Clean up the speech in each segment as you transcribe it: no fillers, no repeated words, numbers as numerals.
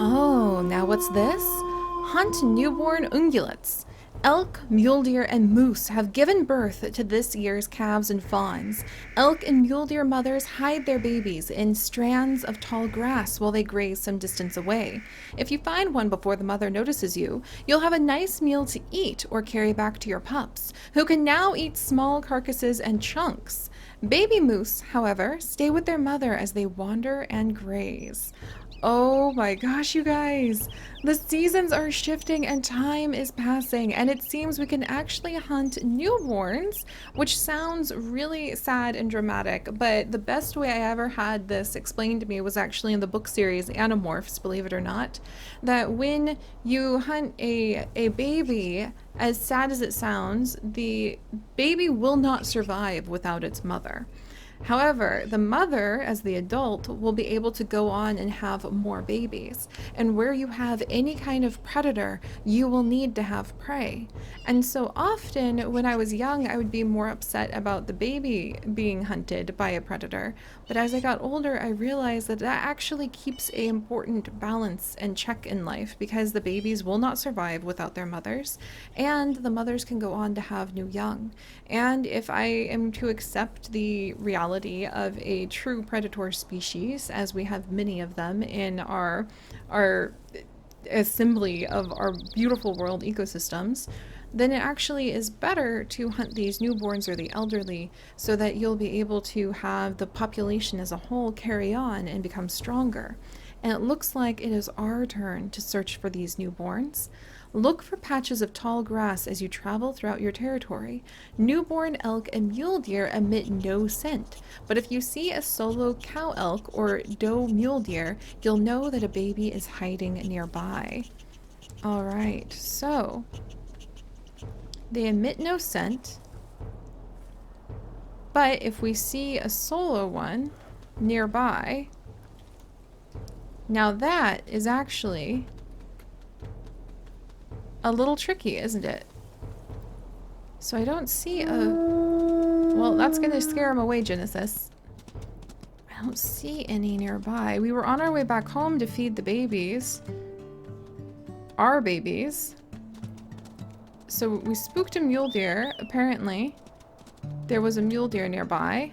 Oh, now what's this? Hunt newborn ungulates. Elk, mule deer, and moose have given birth to this year's calves and fawns. Elk and mule deer mothers hide their babies in strands of tall grass while they graze some distance away. If you find one before the mother notices you, you'll have a nice meal to eat or carry back to your pups, who can now eat small carcasses and chunks. Baby moose, however, stay with their mother as they wander and graze. Oh my gosh, you guys! The seasons are shifting and time is passing, and it seems we can actually hunt newborns, which sounds really sad and dramatic, but the best way I ever had this explained to me was actually in the book series Animorphs, believe it or not, that when you hunt a baby, as sad as it sounds, the baby will not survive without its mother. However, the mother, as the adult, will be able to go on and have more babies. And where you have any kind of predator, you will need to have prey. And so often, when I was young, I would be more upset about the baby being hunted by a predator. But as I got older, I realized that that actually keeps an important balance and check in life, because the babies will not survive without their mothers, and the mothers can go on to have new young. And if I am to accept the reality of a true predator species, as we have many of them in our assembly of our beautiful world ecosystems, then it actually is better to hunt these newborns or the elderly, so that you'll be able to have the population as a whole carry on and become stronger. And it looks like it is our turn to search for these newborns. Look for patches of tall grass as you travel throughout your territory. Newborn elk and mule deer emit no scent, but if you see a solo cow elk or doe mule deer, you'll know that a baby is hiding nearby. Alright, so they emit no scent, but if we see a solo one nearby, now that is actually a little tricky, isn't it? So I don't see a... Well, that's gonna scare him away, Genesis. I don't see any nearby. We were on our way back home to feed the babies. Our babies. So we spooked a mule deer, apparently. There was a mule deer nearby.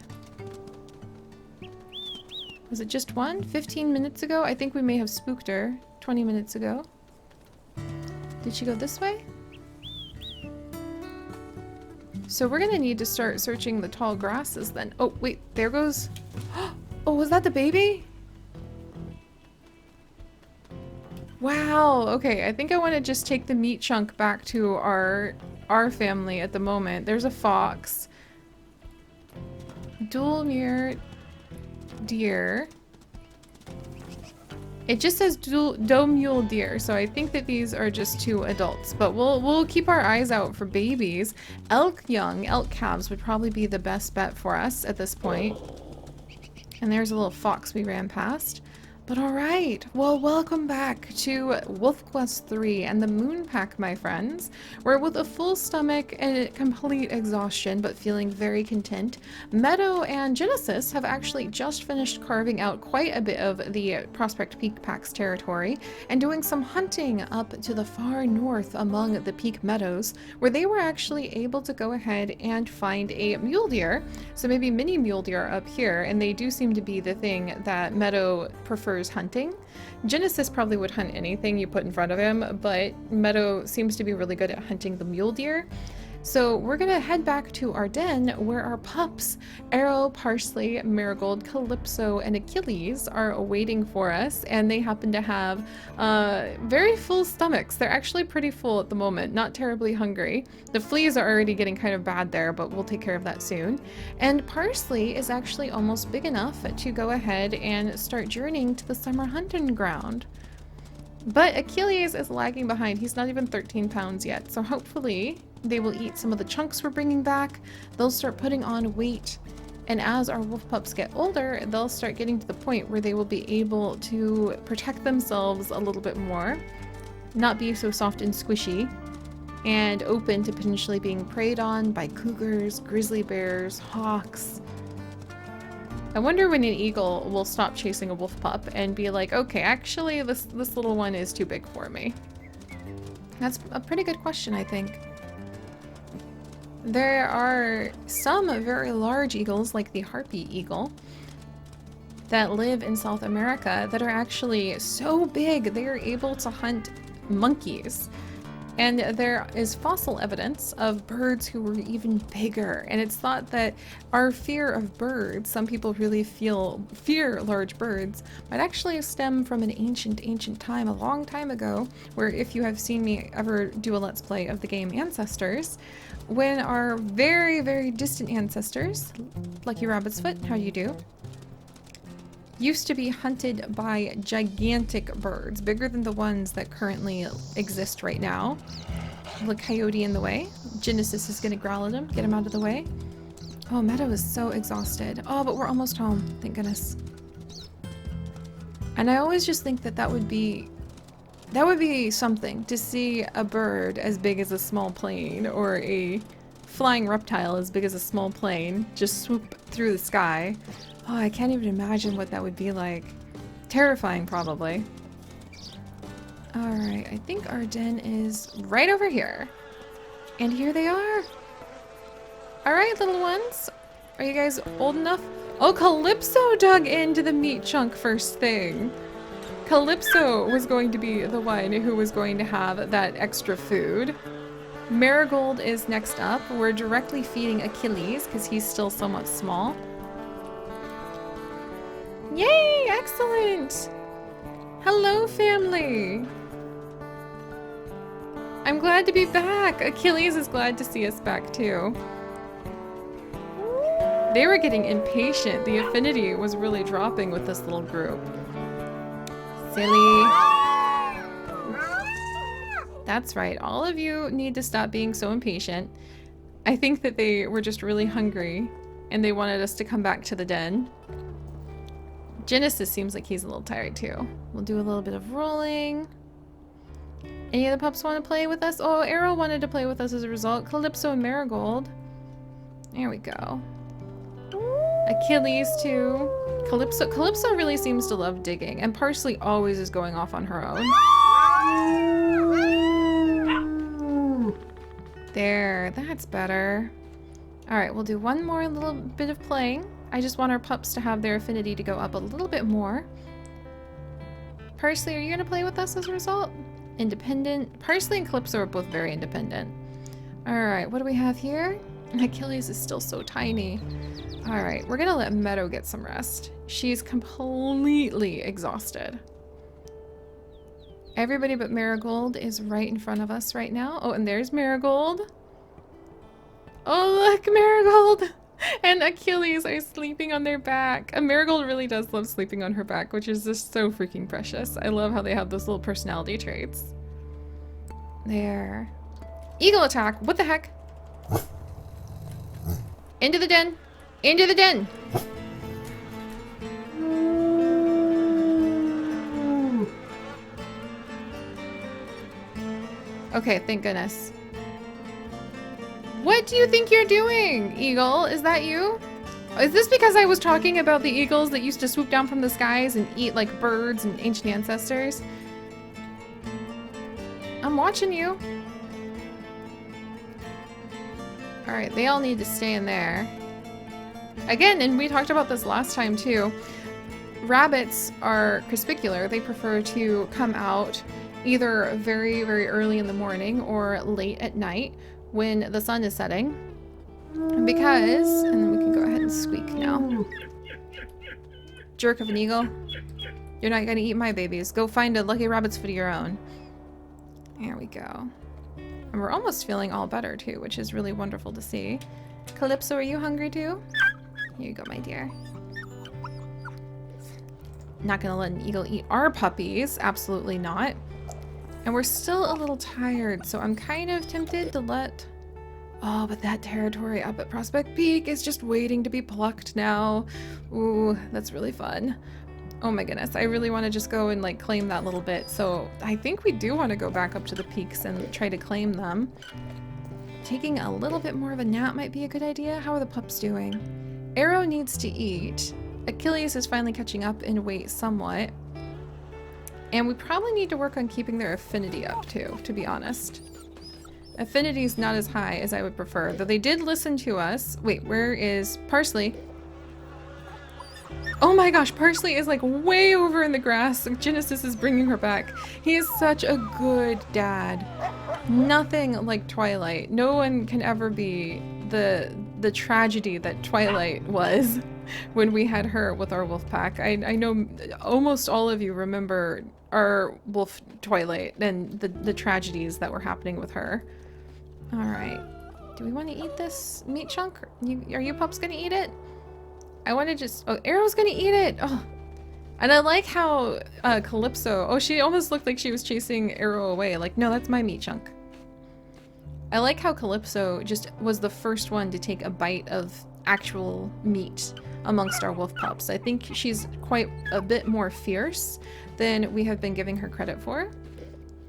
Was it just one? 15 minutes ago? I think we may have spooked her 20 minutes ago. Did she go this way? So we're gonna need to start searching the tall grasses then. Oh, wait, there goes... Oh, was that the baby? Wow, okay, I think I want to just take the meat chunk back to our family at the moment. There's a fox. Dual mule deer. It just says doe mule deer, so I think that these are just two adults, but we'll keep our eyes out for babies. Elk young, elk calves would probably be the best bet for us at this point. And there's a little fox we ran past. But alright, well, welcome back to Wolf Quest 3 and the Moon Pack, my friends, where with a full stomach and complete exhaustion, but feeling very content, Meadow and Genesis have actually just finished carving out quite a bit of the Prospect Peak Pack's territory and doing some hunting up to the far north among the Peak Meadows, where they were actually able to go ahead and find a mule deer, so maybe mini mule deer up here, and they do seem to be the thing that Meadow prefers hunting. Genesis probably would hunt anything you put in front of him, but Meadow seems to be really good at hunting the mule deer. So we're gonna head back to our den where our pups, Arrow, Parsley, Marigold, Calypso, and Achilles are awaiting for us, and they happen to have very full stomachs. They're actually pretty full at the moment, not terribly hungry. The fleas are already getting kind of bad there, but we'll take care of that soon. And Parsley is actually almost big enough to go ahead and start journeying to the summer hunting ground. But Achilles is lagging behind. He's not even 13 pounds yet, so hopefully they will eat some of the chunks we're bringing back. They'll start putting on weight, and as our wolf pups get older, they'll start getting to the point where they will be able to protect themselves a little bit more, not be so soft and squishy, and open to potentially being preyed on by cougars, grizzly bears, hawks. I wonder when an eagle will stop chasing a wolf pup and be like, okay, actually this little one is too big for me. That's a pretty good question, I think. There are some very large eagles, like the harpy eagle, that live in South America that are actually so big they are able to hunt monkeys. And there is fossil evidence of birds who were even bigger. And it's thought that our fear of birds, some people really fear large birds, might actually stem from an ancient time, a long time ago, where if you have seen me ever do a Let's Play of the game Ancestors, when our very distant ancestors, Lucky Rabbit's Foot, how you do, used to be hunted by gigantic birds, bigger than the ones that currently exist right now. The coyote in the way. Genesis is gonna growl at him, get him out of the way. Oh, Meadow is so exhausted. Oh, but we're almost home, thank goodness. And I always just think that that would be something, to see a bird as big as a small plane, or a flying reptile as big as a small plane, just swoop through the sky. Oh, I can't even imagine what that would be like. Terrifying, probably. Alright, I think our den is right over here. And here they are. Alright, little ones. Are you guys old enough? Oh, Calypso dug into the meat chunk first thing. Calypso was going to be the one who was going to have that extra food. Marigold is next up. We're directly feeding Achilles because he's still somewhat small. Yay! Excellent! Hello, family! I'm glad to be back! Achilles is glad to see us back, too. They were getting impatient. The affinity was really dropping with this little group. Silly. That's right. All of you need to stop being so impatient. I think that they were just really hungry, and they wanted us to come back to the den. Genesis seems like he's a little tired too. We'll do a little bit of rolling. Any of the pups want to play with us? Oh, Arrow wanted to play with us as a result. Calypso and Marigold. There we go. Achilles too. Calypso really seems to love digging, and Parsley always is going off on her own. There, that's better. Alright, we'll do one more little bit of playing. I just want our pups to have their affinity to go up a little bit more. Parsley, are you going to play with us as a result? Independent. Parsley and Calypso are both very independent. Alright, what do we have here? Achilles is still so tiny. Alright, we're going to let Meadow get some rest. She's completely exhausted. Everybody but Marigold is right in front of us right now. Oh, and there's Marigold. Oh, look, Marigold! And Achilles are sleeping on their back. And Marigold really does love sleeping on her back, which is just so freaking precious. I love how they have those little personality traits. There. Eagle attack! What the heck? Into the den! Into the den! Okay, thank goodness. What do you think you're doing, Eagle? Is that you? Is this because I was talking about the eagles that used to swoop down from the skies and eat like birds and ancient ancestors? I'm watching you. Alright, they all need to stay in there. Again, and we talked about this last time too, rabbits are crepuscular. They prefer to come out either very early in the morning or late at night when the sun is setting, because, and then we can go ahead and squeak now. Jerk of an eagle. You're not gonna eat my babies. Go find a Lucky Rabbit's Foot of your own. There we go. And we're almost feeling all better too, which is really wonderful to see. Calypso, are you hungry too? Here you go, my dear. Not gonna let an eagle eat our puppies. Absolutely not. And we're still a little tired, so I'm kind of tempted to let... Oh, but that territory up at Prospect Peak is just waiting to be plucked now. Ooh, that's really fun. Oh my goodness, I really want to just go and like claim that little bit. So I think we do want to go back up to the peaks and try to claim them. Taking a little bit more of a nap might be a good idea. How are the pups doing? Arrow needs to eat. Achilles is finally catching up in weight somewhat. And we probably need to work on keeping their affinity up too, to be honest. Affinity is not as high as I would prefer, though they did listen to us. Wait, where is Parsley? Oh my gosh, Parsley is like way over in the grass. Genesis is bringing her back. He is such a good dad. Nothing like Twilight. No one can ever be the tragedy that Twilight was when we had her with our wolf pack. I know almost all of you remember our wolf Twilight and the tragedies that were happening with her. All right. Do we want to eat this meat chunk? Are you pups gonna eat it? I want to just... Oh, Arrow's gonna eat it! Oh. And I like how Calypso... Oh, she almost looked like she was chasing Arrow away. Like, no, that's my meat chunk. I like how Calypso just was the first one to take a bite of actual meat amongst our wolf pups. I think she's quite a bit more fierce than we have been giving her credit for.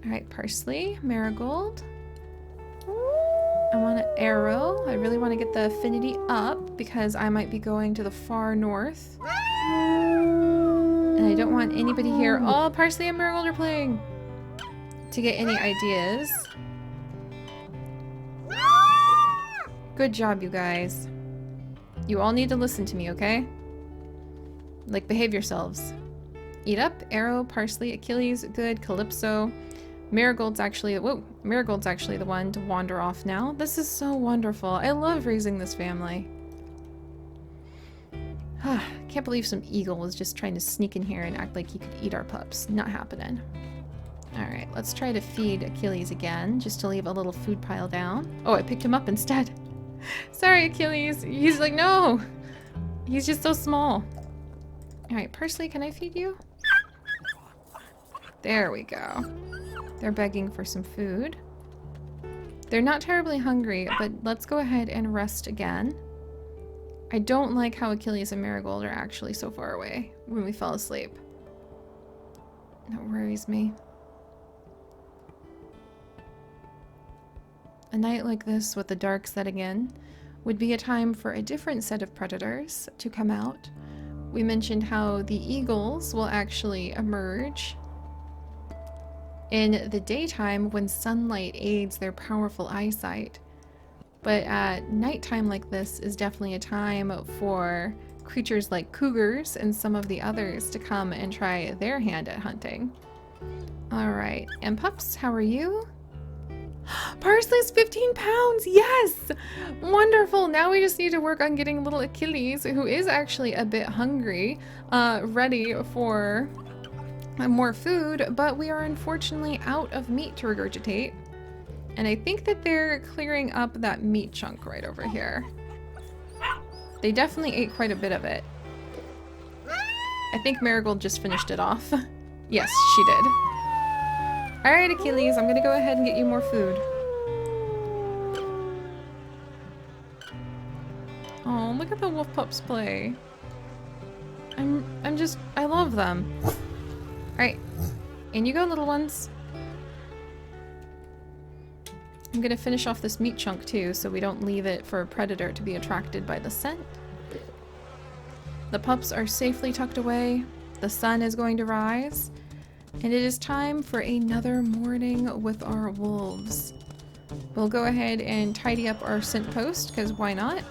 Alright, Parsley, Marigold. I want an Arrow. I really want to get the affinity up because I might be going to the far north. And I don't want anybody here. Oh, Parsley and Marigold are playing. To get any ideas. Good job, you guys. You all need to listen to me, okay? Like, behave yourselves. Eat up, Arrow, Parsley, Achilles, good, Calypso. Marigold's actually the one to wander off now. This is so wonderful. I love raising this family. Can't believe some eagle was just trying to sneak in here and act like he could eat our pups. Not happening. Alright, let's try to feed Achilles again, just to leave a little food pile down. Oh, I picked him up instead. Sorry, Achilles. He's like, no! He's just so small. Alright, Parsley, can I feed you? There we go. They're begging for some food. They're not terribly hungry, but let's go ahead and rest again. I don't like how Achilles and Marigold are actually so far away when we fell asleep. That worries me. A night like this with the dark setting in would be a time for a different set of predators to come out. We mentioned how the eagles will actually emerge in the daytime when sunlight aids their powerful eyesight. But at nighttime like this is definitely a time for creatures like cougars and some of the others to come and try their hand at hunting. Alright, and pups, how are you? Parsley's 15 pounds! Yes! Wonderful! Now we just need to work on getting little Achilles, who is actually a bit hungry, ready for more food, but we are unfortunately out of meat to regurgitate. And I think that they're clearing up that meat chunk right over here. They definitely ate quite a bit of it. I think Marigold just finished it off. Yes, she did. Alright, Achilles, I'm gonna go ahead and get you more food. Oh, look at the wolf pups play. I love them. Alright, in you go, little ones. I'm gonna finish off this meat chunk too, so we don't leave it for a predator to be attracted by the scent. The pups are safely tucked away. The sun is going to rise. And it is time for another morning with our wolves. We'll go ahead and tidy up our scent post, because why not?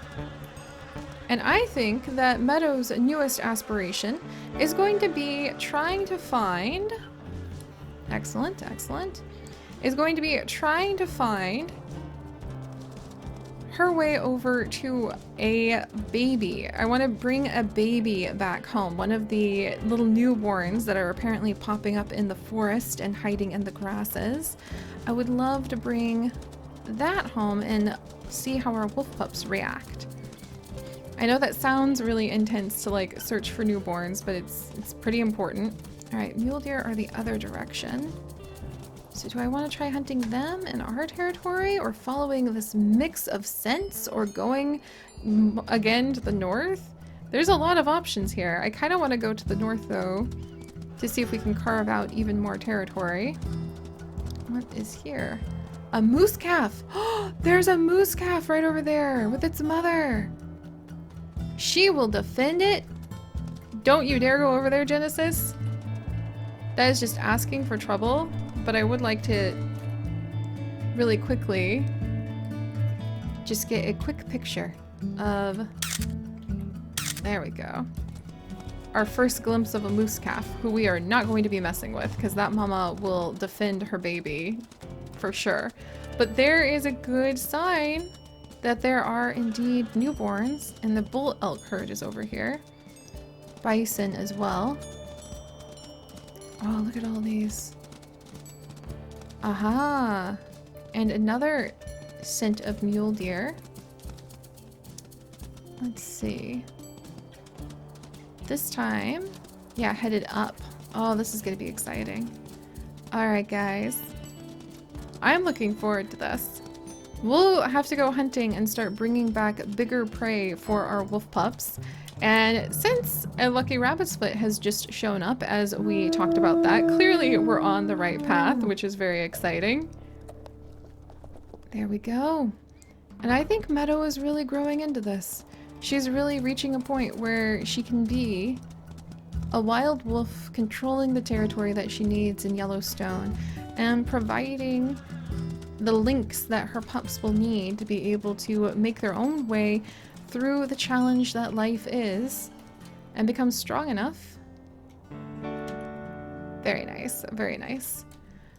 And I think that Meadow's newest aspiration is going to be trying to find... Excellent, excellent. Is going to be trying to find her way over to a baby. I want to bring a baby back home. One of the little newborns that are apparently popping up in the forest and hiding in the grasses. I would love to bring that home and see how our wolf pups react. I know that sounds really intense to like search for newborns, but it's pretty important. All right, mule deer are the other direction. So do I want to try hunting them in our territory, or following this mix of scents, or going again to the north? There's a lot of options here. I kind of want to go to the north though, to see if we can carve out even more territory. What is here? A moose calf! Oh, there's a moose calf right over there with its mother. She will defend it Don't you dare go over there, Genesis. That is just asking for trouble, but I would like to really quickly just get a quick picture of, there we go, our first glimpse of a moose calf, who we are not going to be messing with because that mama will defend her baby for sure. But there is a good sign that there are indeed newborns, and the bull elk herd is over here. Bison as well. Oh, look at all these. Aha! And another scent of mule deer. Let's see. This time, yeah, headed up. Oh, this is gonna be exciting. Alright, guys. I'm looking forward to this. We'll have to go hunting and start bringing back bigger prey for our wolf pups. And since a lucky rabbit split has just shown up, as we talked about that, clearly we're on the right path, which is very exciting. There we go. And I think Meadow is really growing into this. She's really reaching a point where she can be a wild wolf controlling the territory that she needs in Yellowstone and providing the links that her pups will need to be able to make their own way through the challenge that life is and become strong enough. Very nice, very nice.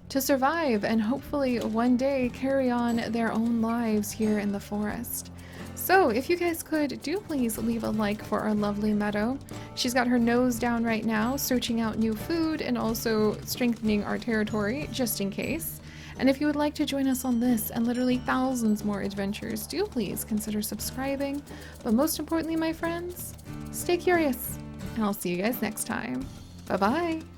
To survive and hopefully one day carry on their own lives here in the forest. So if you guys could, do please leave a like for our lovely Meadow. She's got her nose down right now, searching out new food and also strengthening our territory just in case. And if you would like to join us on this and literally thousands more adventures, do please consider subscribing. But most importantly, my friends, stay curious, and I'll see you guys next time. Bye-bye.